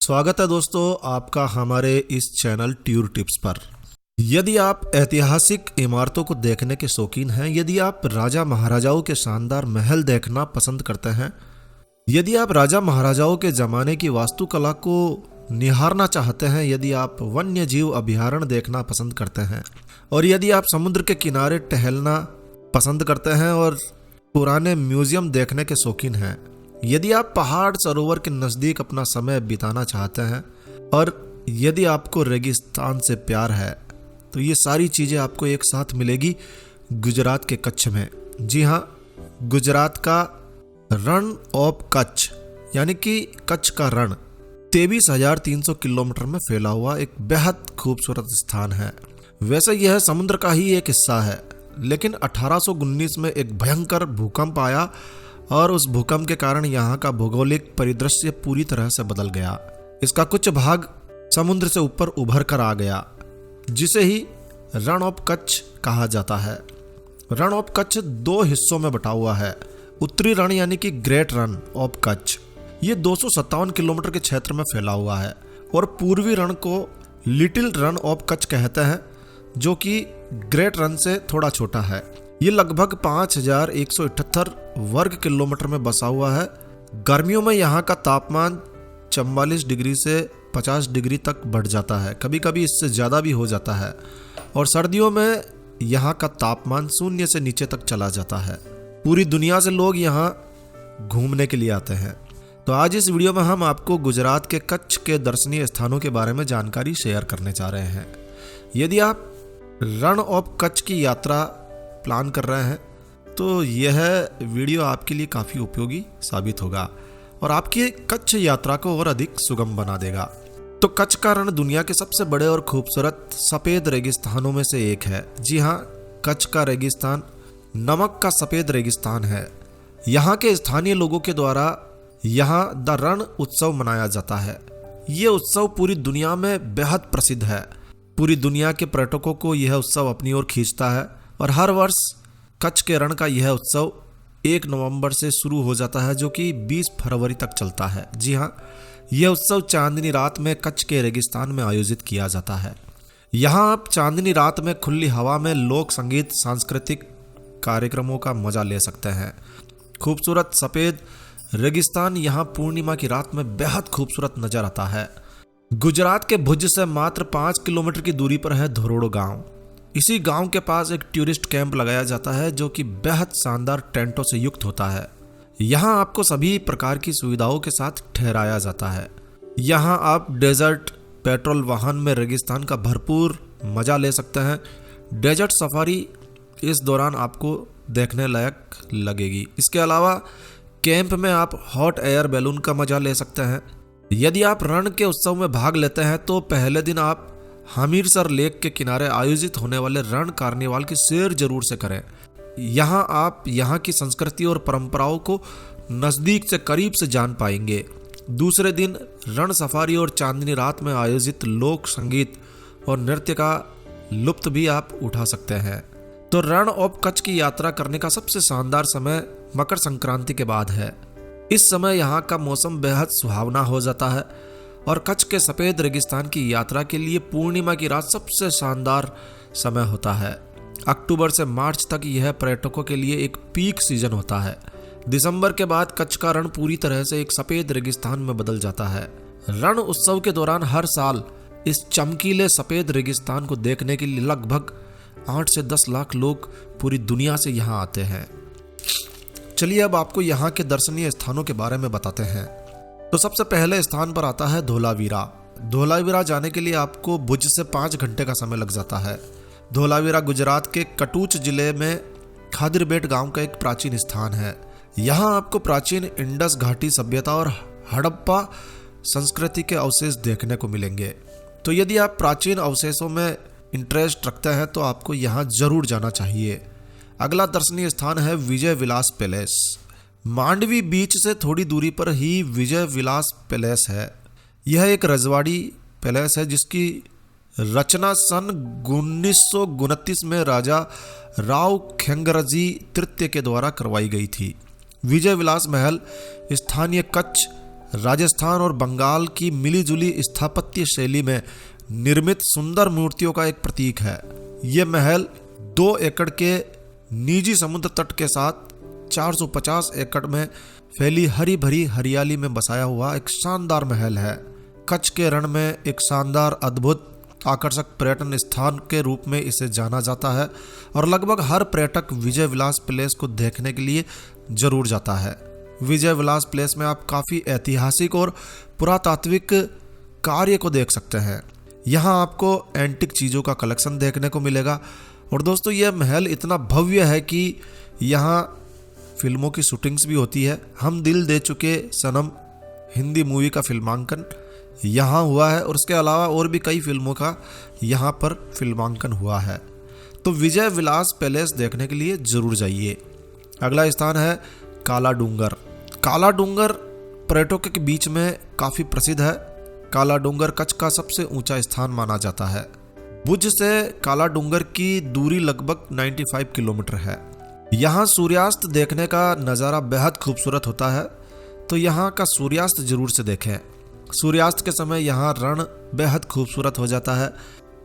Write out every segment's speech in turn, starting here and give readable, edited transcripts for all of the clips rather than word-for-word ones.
स्वागत है दोस्तों आपका हमारे इस चैनल टूर टिप्स पर। यदि आप ऐतिहासिक इमारतों को देखने के शौकीन हैं, यदि आप राजा महाराजाओं के शानदार महल देखना पसंद करते हैं, यदि आप राजा महाराजाओं के ज़माने की वास्तुकला को निहारना चाहते हैं, यदि आप वन्य जीव अभयारण्य देखना पसंद करते हैं और यदि आप समुद्र के किनारे टहलना पसंद करते हैं और पुराने म्यूजियम देखने के शौकीन हैं, यदि आप पहाड़ सरोवर के नज़दीक अपना समय बिताना चाहते हैं और यदि आपको रेगिस्तान से प्यार है, तो ये सारी चीज़ें आपको एक साथ मिलेगी गुजरात के कच्छ में। जी हाँ, गुजरात का रण ऑफ कच्छ यानी कि कच्छ का रण 23,300 किलोमीटर में फैला हुआ एक बेहद खूबसूरत स्थान है। वैसे यह समुद्र का ही एक हिस्सा है, लेकिन 1819 में एक भयंकर भूकंप आया और उस भूकंप के कारण यहाँ का भौगोलिक परिदृश्य पूरी तरह से बदल गया। इसका कुछ भाग समुद्र से ऊपर उभर कर आ गया, जिसे ही रण ऑफ कच्छ कहा जाता है। रण ऑफ कच्छ दो हिस्सों में बटा हुआ है। उत्तरी रण यानी कि ग्रेट रन ऑफ कच्छ, ये 257 किलोमीटर के क्षेत्र में फैला हुआ है और पूर्वी रण को लिटिल रन ऑफ कच्छ कहते हैं, जो कि ग्रेट रन से थोड़ा छोटा है। ये लगभग 5,178 वर्ग किलोमीटर में बसा हुआ है। गर्मियों में यहाँ का तापमान 44 डिग्री से 50 डिग्री तक बढ़ जाता है, कभी कभी इससे ज़्यादा भी हो जाता है, और सर्दियों में यहाँ का तापमान शून्य से नीचे तक चला जाता है। पूरी दुनिया से लोग यहाँ घूमने के लिए आते हैं। तो आज इस वीडियो में हम आपको गुजरात के कच्छ के दर्शनीय स्थानों के बारे में जानकारी शेयर करने जा रहे हैं। यदि आप रण ऑफ कच्छ की यात्रा प्लान कर रहे हैं तो यह वीडियो आपके लिए काफ़ी उपयोगी साबित होगा और आपकी कच्छ यात्रा को और अधिक सुगम बना देगा। तो कच्छ का रण दुनिया के सबसे बड़े और खूबसूरत सफ़ेद रेगिस्तानों में से एक है। जी हाँ, कच्छ का रेगिस्तान नमक का सफ़ेद रेगिस्तान है। यहाँ के स्थानीय लोगों के द्वारा यहाँ द रण उत्सव मनाया जाता है। ये उत्सव पूरी दुनिया में बेहद प्रसिद्ध है। पूरी दुनिया के पर्यटकों को यह उत्सव अपनी ओर खींचता है और हर वर्ष कच्छ के रण का यह उत्सव 1 नवंबर से शुरू हो जाता है, जो कि 20 फरवरी तक चलता है। जी हाँ, यह उत्सव चांदनी रात में कच्छ के रेगिस्तान में आयोजित किया जाता है। यहाँ आप चांदनी रात में खुली हवा में लोक संगीत, सांस्कृतिक कार्यक्रमों का मजा ले सकते हैं। खूबसूरत सफ़ेद रेगिस्तान यहाँ पूर्णिमा की रात में बेहद खूबसूरत नजर आता है। गुजरात के भुज से मात्र 5 किलोमीटर की दूरी पर है धोरोडो गांव। इसी गांव के पास एक टूरिस्ट कैंप लगाया जाता है, जो कि बेहद शानदार टेंटों से युक्त होता है। यहाँ आपको सभी प्रकार की सुविधाओं के साथ ठहराया जाता है। यहाँ आप डेजर्ट पेट्रोल वाहन में रेगिस्तान का भरपूर मजा ले सकते हैं। डेजर्ट सफारी इस दौरान आपको देखने लायक लगेगी। इसके अलावा कैंप में आप हॉट एयर बैलून का मजा ले सकते हैं। यदि आप रण के उत्सव में भाग लेते हैं तो पहले दिन आप हमीरसर लेक के किनारे आयोजित होने वाले रण कार्निवाल की सैर जरूर से करें। यहाँ आप यहाँ की संस्कृति और परंपराओं को नज़दीक से करीब से जान पाएंगे। दूसरे दिन रण सफारी और चांदनी रात में आयोजित लोक संगीत और नृत्य का लुत्फ भी आप उठा सकते हैं। तो रण ऑफ कच्छ की यात्रा करने का सबसे शानदार समय मकर संक्रांति के बाद है। इस समय यहाँ का मौसम बेहद सुहावना हो जाता है और कच्छ के सफ़ेद रेगिस्तान की यात्रा के लिए पूर्णिमा की रात सबसे शानदार समय होता है। अक्टूबर से मार्च तक यह पर्यटकों के लिए एक पीक सीजन होता है। दिसंबर के बाद कच्छ का रण पूरी तरह से एक सफ़ेद रेगिस्तान में बदल जाता है। रण उत्सव के दौरान हर साल इस चमकीले सफ़ेद रेगिस्तान को देखने के लिए लगभग 8 से 10 लाख लोग पूरी दुनिया से यहाँ आते हैं। चलिए अब आपको यहाँ के दर्शनीय स्थानों के बारे में बताते हैं। तो सबसे पहले स्थान पर आता है धोलावीरा। धोलावीरा जाने के लिए आपको भुज से 5 घंटे का समय लग जाता है। धोलावीरा गुजरात के कटूच जिले में खादिरबेट गांव का एक प्राचीन स्थान है। यहाँ आपको प्राचीन इंडस घाटी सभ्यता और हड़प्पा संस्कृति के अवशेष देखने को मिलेंगे। तो यदि आप प्राचीन अवशेषों में इंटरेस्ट रखते हैं तो आपको यहाँ जरूर जाना चाहिए। अगला दर्शनीय स्थान है विजय विलास पैलेस। मांडवी बीच से थोड़ी दूरी पर ही विजय विलास पैलेस है। यह एक रजवाड़ी पैलेस है जिसकी रचना सन 1929 में राजा राव खेंगरजी तृतीय के द्वारा करवाई गई थी। विजय विलास महल स्थानीय कच्छ राजस्थान और बंगाल की मिलीजुली स्थापत्य शैली में निर्मित सुंदर मूर्तियों का एक प्रतीक है। ये महल 2 एकड़ के निजी समुद्र तट के साथ 450 एकड़ में फैली हरी भरी हरियाली में बसाया हुआ एक शानदार महल है। कच्छ के रण में एक शानदार अद्भुत आकर्षक पर्यटन स्थान के रूप में इसे जाना जाता है और लगभग हर पर्यटक विजय विलास पैलेस को देखने के लिए जरूर जाता है। विजय विलास पैलेस में आप काफ़ी ऐतिहासिक और पुरातात्विक कार्य को देख सकते हैं। यहाँ आपको एंटिक चीज़ों का कलेक्शन देखने को मिलेगा और दोस्तों यह महल इतना भव्य है कि यहाँ फिल्मों की शूटिंग्स भी होती है। हम दिल दे चुके सनम हिंदी मूवी का फिल्मांकन यहाँ हुआ है और उसके अलावा और भी कई फिल्मों का यहाँ पर फिल्मांकन हुआ है। तो विजय विलास पैलेस देखने के लिए ज़रूर जाइए। अगला स्थान है काला डूंगर। काला डूंगर पर्यटकों के बीच में काफ़ी प्रसिद्ध है। काला डूंगर कच्छ का सबसे ऊंचा स्थान माना जाता है। भुज से काला डूंगर की दूरी लगभग 95 किलोमीटर है। यहाँ सूर्यास्त देखने का नज़ारा बेहद खूबसूरत होता है, तो यहाँ का सूर्यास्त जरूर से देखें। सूर्यास्त के समय यहाँ रण बेहद खूबसूरत हो जाता है।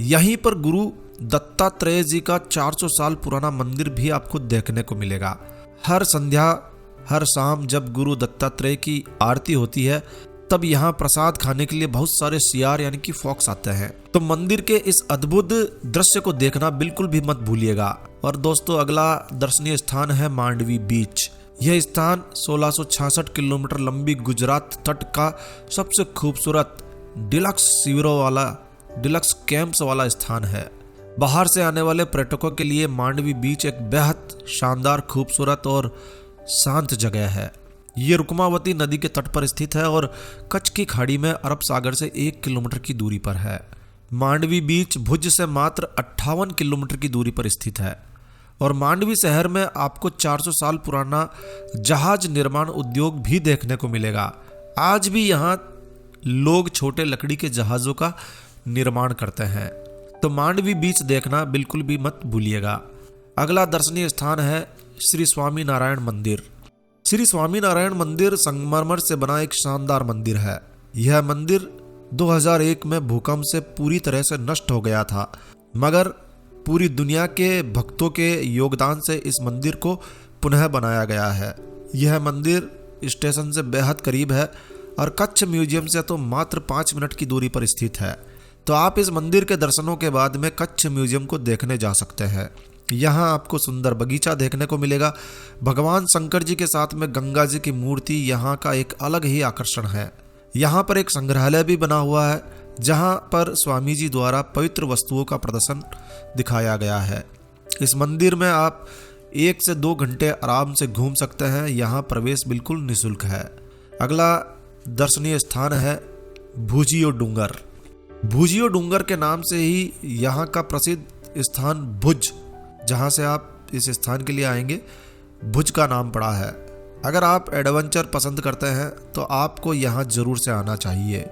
यहीं पर गुरु दत्तात्रेय जी का 400 साल पुराना मंदिर भी आपको देखने को मिलेगा। हर संध्या हर शाम जब गुरु दत्तात्रेय की आरती होती है तब यहाँ प्रसाद खाने के लिए बहुत सारे सियार यानी कि फॉक्स आते हैं। तो मंदिर के इस अद्भुत दृश्य को देखना बिल्कुल भी मत भूलिएगा। और दोस्तों अगला दर्शनीय स्थान है मांडवी बीच। यह स्थान 1666 किलोमीटर लंबी गुजरात तट का सबसे खूबसूरत डिलक्स शिविरों वाला डिलक्स कैंप्स वाला स्थान है। बाहर से आने वाले पर्यटकों के लिए मांडवी बीच एक बेहद शानदार खूबसूरत और शांत जगह है। ये रुक्मावती नदी के तट पर स्थित है और कच्छ की खाड़ी में अरब सागर से 1 किलोमीटर की दूरी पर है। मांडवी बीच भुज से मात्र 58 किलोमीटर की दूरी पर स्थित है और मांडवी शहर में आपको 400 साल पुराना जहाज निर्माण उद्योग भी देखने को मिलेगा। आज भी यहाँ लोग छोटे लकड़ी के जहाज़ों का निर्माण करते हैं। तो मांडवी बीच देखना बिल्कुल भी मत भूलिएगा। अगला दर्शनीय स्थान है श्री स्वामी नारायण मंदिर। श्री स्वामी नारायण मंदिर संगमरमर से बना एक शानदार मंदिर है। यह मंदिर 2001 में भूकंप से पूरी तरह से नष्ट हो गया था, मगर पूरी दुनिया के भक्तों के योगदान से इस मंदिर को पुनः बनाया गया है। यह मंदिर स्टेशन से बेहद करीब है और कच्छ म्यूजियम से तो मात्र 5 मिनट की दूरी पर स्थित है। तो आप इस मंदिर के दर्शनों के बाद में कच्छ म्यूजियम को देखने जा सकते हैं। यहाँ आपको सुंदर बगीचा देखने को मिलेगा। भगवान शंकर जी के साथ में गंगा जी की मूर्ति यहाँ का एक अलग ही आकर्षण है। यहाँ पर एक संग्रहालय भी बना हुआ है जहाँ पर स्वामी जी द्वारा पवित्र वस्तुओं का प्रदर्शन दिखाया गया है। इस मंदिर में आप 1 से 2 घंटे आराम से घूम सकते हैं। यहाँ प्रवेश बिल्कुल निःशुल्क है। अगला दर्शनीय स्थान है भुजियो डूंगर। भुजियो डूंगर के नाम से ही यहाँ का प्रसिद्ध स्थान भुज, जहाँ से आप इस स्थान के लिए आएंगे, भुज का नाम पड़ा है। अगर आप एडवेंचर पसंद करते हैं तो आपको यहाँ ज़रूर से आना चाहिए।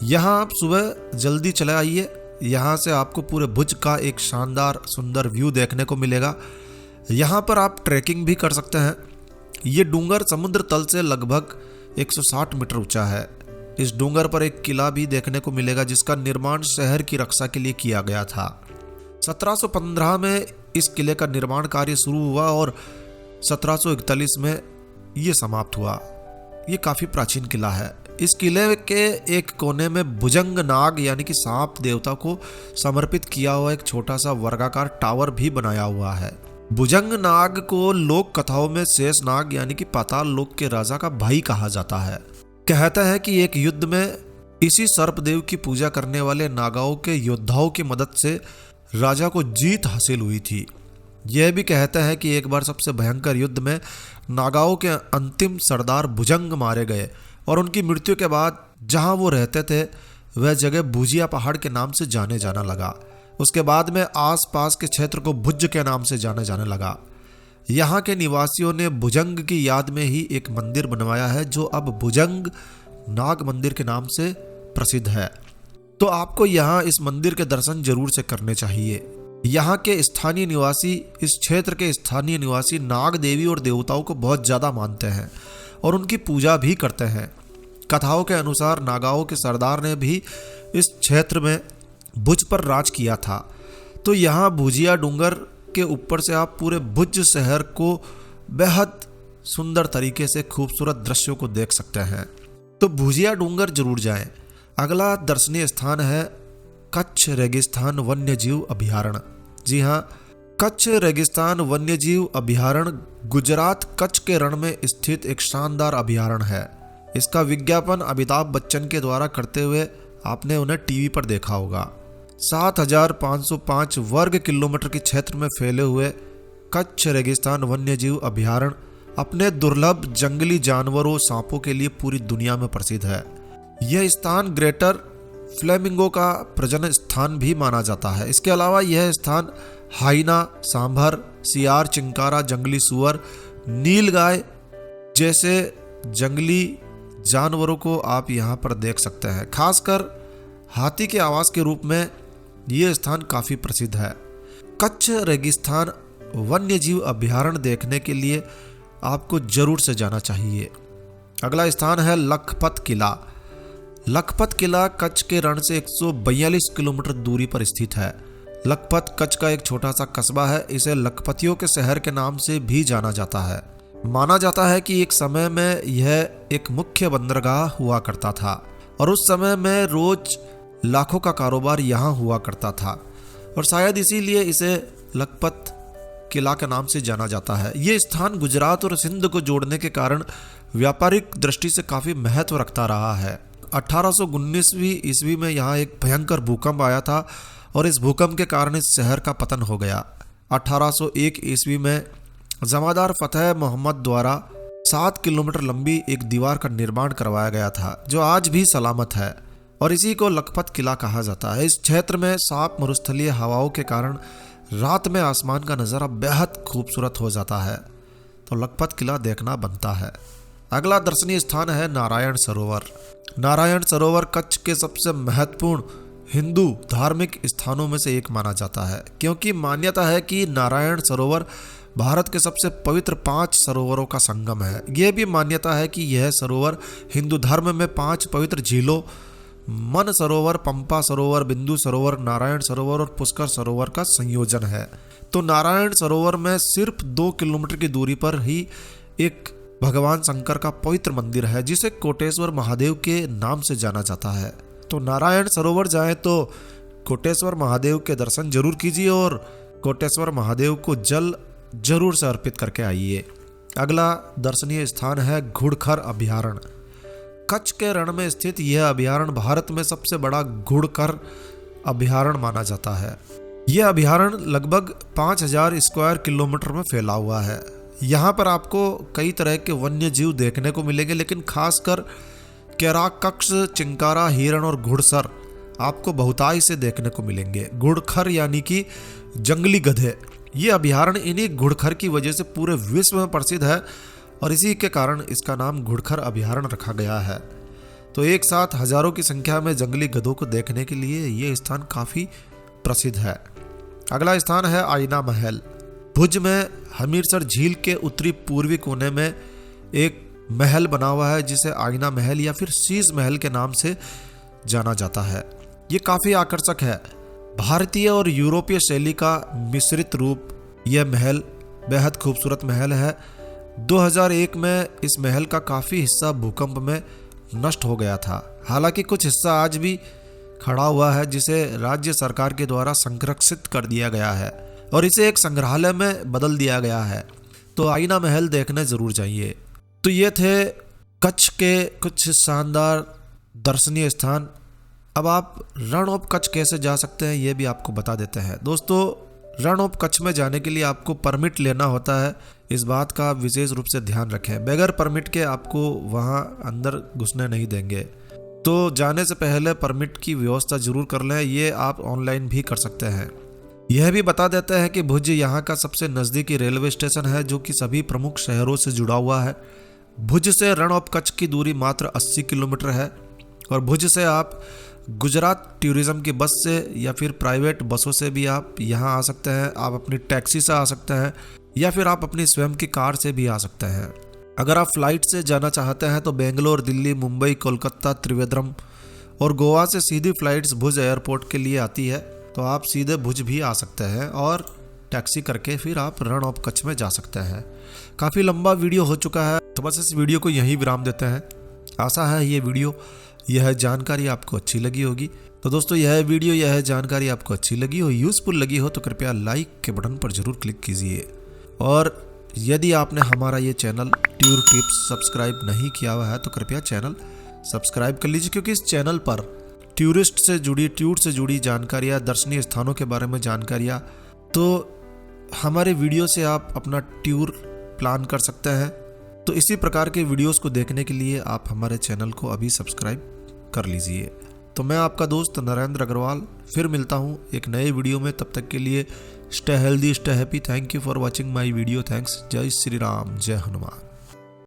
यहाँ आप सुबह जल्दी चले आइए। यहाँ से आपको पूरे भुज का एक शानदार सुंदर व्यू देखने को मिलेगा। यहाँ पर आप ट्रैकिंग भी कर सकते हैं। ये डूंगर समुद्र तल से लगभग 160 मीटर ऊंचा है। इस डूंगर पर एक किला भी देखने को मिलेगा जिसका निर्माण शहर की रक्षा के लिए किया गया था। 1715 में इस किले का निर्माण कार्य शुरू हुआ और 1741 में ये समाप्त हुआ। ये काफ़ी प्राचीन किला है। इस किले के एक कोने में भुजंग नाग यानी कि सांप देवता को समर्पित किया हुआ एक छोटा सा वर्गाकार टावर भी बनाया हुआ है। भुजंग नाग को लोक कथाओं में शेष नाग यानी कि पाताल लोक के राजा का भाई कहा जाता है। कहता है कि एक युद्ध में इसी सर्पदेव की पूजा करने वाले नागाओं के योद्धाओं की मदद से राजा को जीत हासिल हुई थी। यह भी कहता है कि एक बार सबसे भयंकर युद्ध में नागाओं के अंतिम सरदार भुजंग मारे गए और उनकी मृत्यु के बाद जहां वो रहते थे वह जगह भुजिया पहाड़ के नाम से जाने जाना लगा। उसके बाद में आसपास के क्षेत्र को भुज के नाम से जाने जाने लगा। यहाँ के निवासियों ने भुजंग की याद में ही एक मंदिर बनवाया है जो अब भुजंग नाग मंदिर के नाम से प्रसिद्ध है। तो आपको यहाँ इस मंदिर के दर्शन जरूर से करने चाहिए। यहाँ के स्थानीय निवासी, इस क्षेत्र के स्थानीय निवासी नाग देवी और देवताओं को बहुत ज़्यादा मानते हैं और उनकी पूजा भी करते हैं। कथाओं के अनुसार नागाओं के सरदार ने भी इस क्षेत्र में भुज पर राज किया था। तो यहाँ भुजिया डूंगर के ऊपर से आप पूरे भुज शहर को बेहद सुंदर तरीके से खूबसूरत दृश्यों को देख सकते हैं। तो भुजिया डूंगर जरूर जाएं। अगला दर्शनीय स्थान है कच्छ रेगिस्तान वन्यजीव अभयारण्य। जी हाँ, कच्छ रेगिस्तान वन्यजीव अभयारण्य गुजरात कच्छ के रण में स्थित एक शानदार अभयारण्य है। इसका विज्ञापन अमिताभ बच्चन के द्वारा करते हुए आपने उन्हें टीवी पर देखा होगा। 7,505 वर्ग किलोमीटर के क्षेत्र में फैले हुए कच्छ रेगिस्तान वन्यजीव अभयारण्य अपने दुर्लभ जंगली जानवरों सांपों के लिए पूरी दुनिया में प्रसिद्ध है। यह स्थान ग्रेटर फ्लेमिंगो का प्रजनन स्थान भी माना जाता है। इसके अलावा यह स्थान हाइना, सांभर, सियार, चिंकारा, जंगली सुअर, नीलगाय जैसे जंगली जानवरों को आप यहाँ पर देख सकते हैं। खासकर हाथी के आवास के रूप में ये स्थान काफ़ी प्रसिद्ध है। कच्छ रेगिस्तान वन्यजीव अभयारण्य देखने के लिए आपको जरूर से जाना चाहिए। अगला स्थान है लखपत किला। लखपत किला कच्छ के रण से 142 किलोमीटर दूरी पर स्थित है। लखपत कच्छ का एक छोटा सा कस्बा है। इसे लखपतियों के शहर के नाम से भी जाना जाता है। माना जाता है कि एक समय में यह एक मुख्य बंदरगाह हुआ करता था और उस समय में रोज लाखों का कारोबार यहाँ हुआ करता था और शायद इसीलिए इसे लखपत किला के नाम से जाना जाता है। ये स्थान गुजरात और सिंध को जोड़ने के कारण व्यापारिक दृष्टि से काफ़ी महत्व रखता रहा है। 1819वीं ईस्वी में यहाँ एक भयंकर भूकंप आया था और इस भूकंप के कारण इस शहर का पतन हो गया। 1801 ईस्वी में जमादार फतेह मोहम्मद द्वारा 7 किलोमीटर लंबी एक दीवार का निर्माण करवाया गया था जो आज भी सलामत है और इसी को लखपत किला कहा जाता है। इस क्षेत्र में साफ मरुस्थलीय हवाओं के कारण रात में आसमान का नज़ारा बेहद खूबसूरत हो जाता है। तो लखपत किला देखना बनता है। अगला दर्शनीय स्थान है नारायण सरोवर। नारायण सरोवर कच्छ के सबसे महत्वपूर्ण हिंदू धार्मिक स्थानों में से एक माना जाता है क्योंकि मान्यता है कि नारायण सरोवर भारत के सबसे पवित्र 5 सरोवरों का संगम है। यह भी मान्यता है कि यह सरोवर हिंदू धर्म में 5 पवित्र झीलों मन सरोवर, पंपा सरोवर, बिंदु सरोवर, नारायण सरोवर और पुष्कर सरोवर का संयोजन है। तो नारायण सरोवर में सिर्फ 2 किलोमीटर की दूरी पर ही एक भगवान शंकर का पवित्र मंदिर है जिसे कोटेश्वर महादेव के नाम से जाना जाता है। तो नारायण सरोवर जाएं तो कोटेश्वर महादेव के दर्शन जरूर कीजिए और कोटेश्वर महादेव को जल जरूर से अर्पित करके आइए। अगला दर्शनीय स्थान है घुड़खर अभयारण्य। कच्छ के रण में स्थित यह अभयारण्य भारत में सबसे बड़ा घुड़खर अभयारण्य माना जाता है। यह अभयारण्य लगभग 5000 स्क्वायर किलोमीटर में फैला हुआ है। यहाँ पर आपको कई तरह के वन्य जीव देखने को मिलेंगे लेकिन खासकर केराकक्ष, चिंकारा, हिरण और घुड़सर आपको बहुतायत से देखने को मिलेंगे। घुड़खर यानी कि जंगली गधे। ये अभयारण्य इन्हीं घुड़खर की वजह से पूरे विश्व में प्रसिद्ध है और इसी के कारण इसका नाम घुड़खर अभयारण्य रखा गया है। तो एक साथ हजारों की संख्या में जंगली गधों को देखने के लिए ये स्थान काफ़ी प्रसिद्ध है। अगला स्थान है आईना महल। भुज में हमीरसर झील के उत्तरी पूर्वी कोने में एक महल बना हुआ है जिसे आईना महल या फिर शीश महल के नाम से जाना जाता है। ये काफ़ी आकर्षक है। भारतीय और यूरोपीय शैली का मिश्रित रूप यह महल बेहद खूबसूरत महल है। 2001 में इस महल का काफ़ी हिस्सा भूकंप में नष्ट हो गया था। हालांकि कुछ हिस्सा आज भी खड़ा हुआ है जिसे राज्य सरकार के द्वारा संरक्षित कर दिया गया है और इसे एक संग्रहालय में बदल दिया गया है। तो आईना महल देखने ज़रूर जाइए। तो ये थे कच्छ के कुछ शानदार दर्शनीय स्थान। अब आप रण ऑफ कच्छ कैसे जा सकते हैं ये भी आपको बता देते हैं। दोस्तों, रण ऑफ कच्छ में जाने के लिए आपको परमिट लेना होता है। इस बात का विशेष रूप से ध्यान रखें। बगैर परमिट के आपको वहां अंदर घुसने नहीं देंगे। तो जाने से पहले परमिट की व्यवस्था जरूर कर लें। ये आप ऑनलाइन भी कर सकते हैं। यह भी बता देते हैं कि भुज यहाँ का सबसे नज़दीकी रेलवे स्टेशन है जो कि सभी प्रमुख शहरों से जुड़ा हुआ है। भुज से रण ऑफ कच्छ की दूरी मात्र 80 किलोमीटर है और भुज से आप गुजरात टूरिज्म की बस से या फिर प्राइवेट बसों से भी आप यहाँ आ सकते हैं। आप अपनी टैक्सी से आ सकते हैं या फिर आप अपनी स्वयं की कार से भी आ सकते हैं। अगर आप फ्लाइट से जाना चाहते हैं तो बेंगलोर, दिल्ली, मुंबई, कोलकाता, त्रिवेंद्रम और गोवा से सीधी फ्लाइट्स भुज एयरपोर्ट के लिए आती है। तो आप सीधे भुज भी आ सकते हैं और टैक्सी करके फिर आप रण ऑफ कच्छ में जा सकते हैं। काफ़ी लंबा वीडियो हो चुका है, तो बस इस वीडियो को यहीं विराम देते हैं। आशा है यह जानकारी आपको अच्छी लगी होगी। तो दोस्तों यह वीडियो, यह जानकारी आपको अच्छी लगी हो, यूज़फुल लगी हो तो कृपया लाइक के बटन पर जरूर क्लिक कीजिए। और यदि आपने हमारा ये चैनल टूर टिप्स सब्सक्राइब नहीं किया हुआ है तो कृपया चैनल सब्सक्राइब कर लीजिए, क्योंकि इस चैनल पर टूर से जुड़ी जानकारियाँ, दर्शनीय स्थानों के बारे में जानकारियाँ, तो हमारे वीडियो से आप अपना टूर प्लान कर सकते हैं। तो इसी प्रकार के वीडियोस को देखने के लिए आप हमारे चैनल को अभी सब्सक्राइब कर लीजिए। तो मैं आपका दोस्त नरेंद्र अग्रवाल फिर मिलता हूँ एक नए वीडियो में। तब तक के लिए stay healthy, stay happy. Thank you for watching my video. Thanks. जय श्री राम, जय हनुमान।